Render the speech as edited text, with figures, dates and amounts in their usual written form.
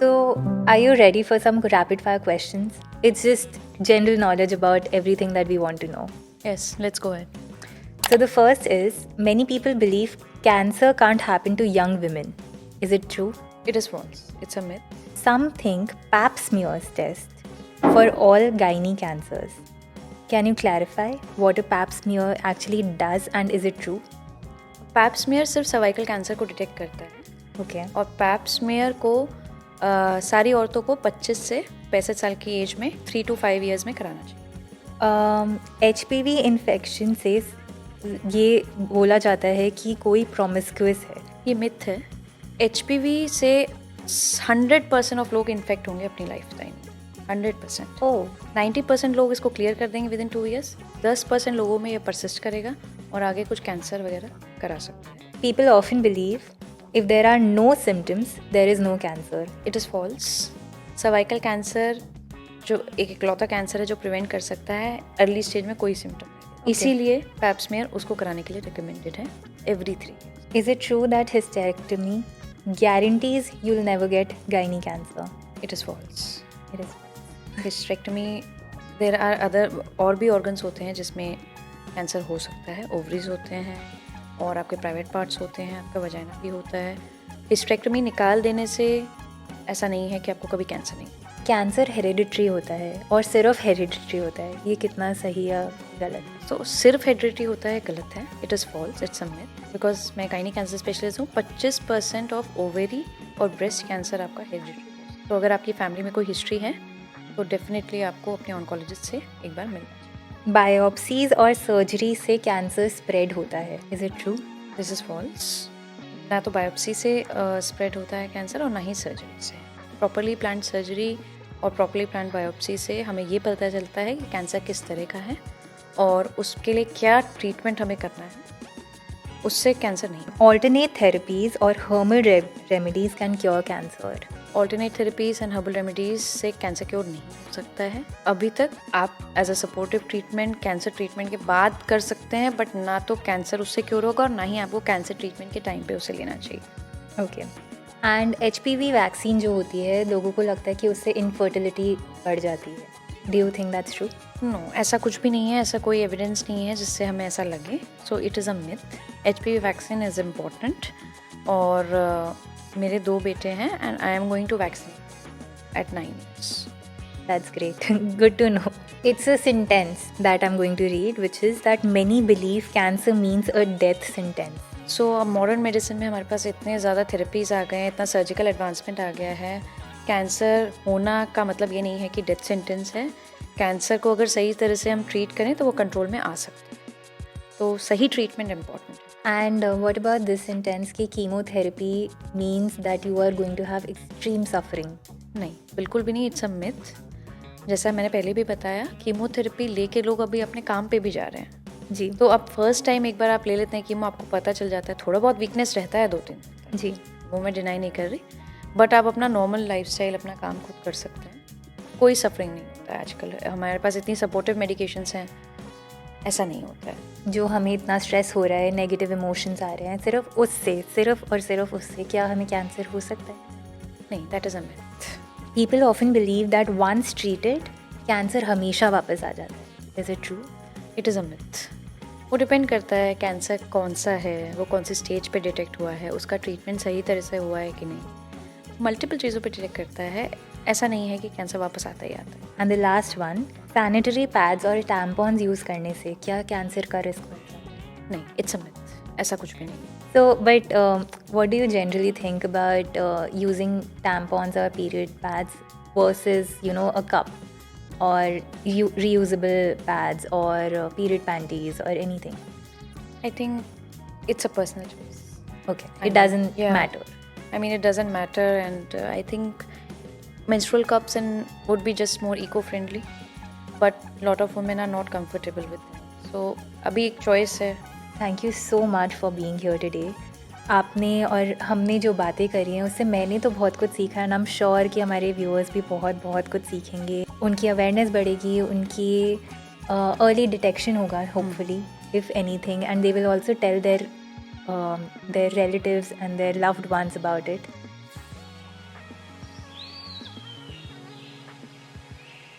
So, are you ready for some rapid fire questions? It's just general knowledge about everything that we want to know. Yes, let's go ahead. So, the first is many people believe cancer can't happen to young women. Is it true? It is false. It's a myth. Some think pap smears test for all gynae cancers. Can you clarify what a pap smear actually does and is it true? Pap smear सिर्फ cervical cancer को detect करता है Okay. और pipe smear को सारी औरतों को 25 से 65 साल की एज में 3 to 5 years में कराना चाहिए. HPV इन्फेक्शन से ये बोला जाता है कि कोई प्रोमिस्क्यूअस है. ये मिथ है. HPV से 100% ऑफ लोग इन्फेक्ट होंगे अपनी लाइफ टाइम. 100%. ओह 90% लोग इसको क्लियर कर देंगे विद इन 2 years. 10% लोगों में ये परसिस्ट करेगा और आगे कुछ कैंसर वगैरह करा सकता है. People often believe if there are no symptoms, there is no cancer. It is false. Cervical cancer जो एक इकलौता कैंसर है जो प्रिवेंट कर सकता है अर्ली स्टेज में कोई सिम्टम नहीं. इसीलिए पैप स्मीयर उसको कराने के लिए रिकमेंडेड है every 3 years. Is it true that hysterectomy guarantees you'll never get gynae cancer? It is false. It is. Hysterectomy there are other और भी ऑर्गन्स होते हैं जिसमें कैंसर हो सकता है. ओवरीज होते हैं और आपके प्राइवेट पार्ट्स होते हैं, आपका वजाइना भी होता है. हिस्टेरेक्टमी निकाल देने से ऐसा नहीं है कि आपको कभी कैंसर नहीं. कैंसर हेरिडिटरी होता है और सिर्फ हेरिडिटरी होता है. ये कितना सही या गलत? तो सिर्फ हेरिडिटरी होता है गलत है. It is false. It's a myth because मैं गायनी कैंसर स्पेशलिस्ट हूँ. 25% ऑफ ओवेरी और ब्रेस्ट कैंसर आपका हेरिडिटरी. तो अगर आपकी फैमिली में कोई हिस्ट्री है तो डेफिनेटली आपको अपने ऑन्कोलॉजिस्ट से एक बार मिलना चाहिए. बायोप्सीज और सर्जरी से कैंसर स्प्रेड होता है. Is it true? This is false. ना तो बायोप्सी से स्प्रेड होता है कैंसर और ना ही सर्जरी से. प्रॉपरली प्लान्ड सर्जरी और प्रॉपरली प्लान्ड बायोप्सी से हमें ये पता चलता है कि कैंसर किस तरह का है और उसके लिए क्या ट्रीटमेंट हमें करना है. उससे कैंसर नहीं. Alternate therapies और herbal remedies can cure cancer. Alternate therapies and herbal remedies से कैंसर क्योर नहीं हो सकता है अभी तक. आप as a supportive treatment cancer treatment के बाद कर सकते हैं बट ना तो कैंसर उससे क्योर होगा और ना ही आपको कैंसर ट्रीटमेंट के टाइम पे उसे लेना चाहिए. ओके. एंड HPV वैक्सीन जो होती है लोगों को लगता है कि उससे इनफर्टिलिटी बढ़ जाती है. Do you think that's true? No, ऐसा कुछ भी नहीं है. ऐसा कोई एविडेंस नहीं है जिससे हमें ऐसा लगे. So it is a myth. HPV vaccine is important और मेरे 2 बेटे हैं and I am going to vaccine at 9 years. That's great. Good to know. It's a sentence that I'm going to read, which is that many believe cancer means a death sentence. सो अब modern medicine में हमारे पास इतने ज़्यादा therapies आ गए हैं, इतना surgical advancement आ गया है. कैंसर होना का मतलब ये नहीं है कि डेथ सेंटेंस है. कैंसर को अगर सही तरह से हम ट्रीट करें तो वो कंट्रोल में आ सकता है. तो सही ट्रीटमेंट इम्पॉर्टेंट है. And what about this sentence कि chemotherapy means that you are going to have extreme suffering? नहीं, बिल्कुल भी नहीं. It's a myth. जैसा मैंने पहले भी बताया, कीमोथेरेपी लेके लोग अभी अपने काम पे भी जा रहे हैं. जी. तो अब फर्स्ट टाइम एक बार आप ले लेते हैं कीमो, आपको पता चल जाता है. थोड़ा बहुत वीकनेस रहता है 2-3 जी. वो मैं डिनाई नहीं कर रही. बट आप अपना नॉर्मल लाइफस्टाइल अपना काम खुद कर सकते हैं. कोई सफरिंग नहीं होता है. आजकल हमारे पास इतनी सपोर्टिव मेडिकेशंस हैं, ऐसा नहीं होता है. जो हमें इतना स्ट्रेस हो रहा है, नेगेटिव इमोशंस आ रहे हैं, सिर्फ और सिर्फ उससे क्या हमें कैंसर हो सकता है? नहीं, that is a myth. People often believe that once treated, cancer हमेशा वापस आ जाता है. Is it true? It is a myth. वो डिपेंड करता है कैंसर कौन सा है, वो कौन सी स्टेज पे डिटेक्ट हुआ है, उसका ट्रीटमेंट सही तरह से हुआ है कि नहीं. मल्टीपल चीज़ों पे डिटेक्ट करता है. ऐसा नहीं है कि कैंसर वापस आता ही आता है. And the last one, sanitary pads और tampons यूज़ करने से क्या कैंसर का रिस्क बढ़ता है? नहीं, इट्स अ मिथ. ऐसा कुछ भी नहीं. So, but what do you generally think about using tampons or period pads versus, a cup or reusable pads or period panties or anything? I think it's a personal choice. Okay, it doesn't matter. I mean, it doesn't matter, and I think menstrual cups would be just more eco-friendly, but a lot of women are not comfortable with them. So, अभी एक choice है. Thank you so much for being here today. आपने और हमने जो बातें करी हैं उससे मैंने तो बहुत कुछ सीखा है. आई एम श्योर कि हमारे व्यूअर्स भी बहुत बहुत कुछ सीखेंगे. उनकी अवेयरनेस बढ़ेगी, उनकी अर्ली डिटेक्शन होगा hopefully if anything, and they will also tell their relatives and their loved ones about it.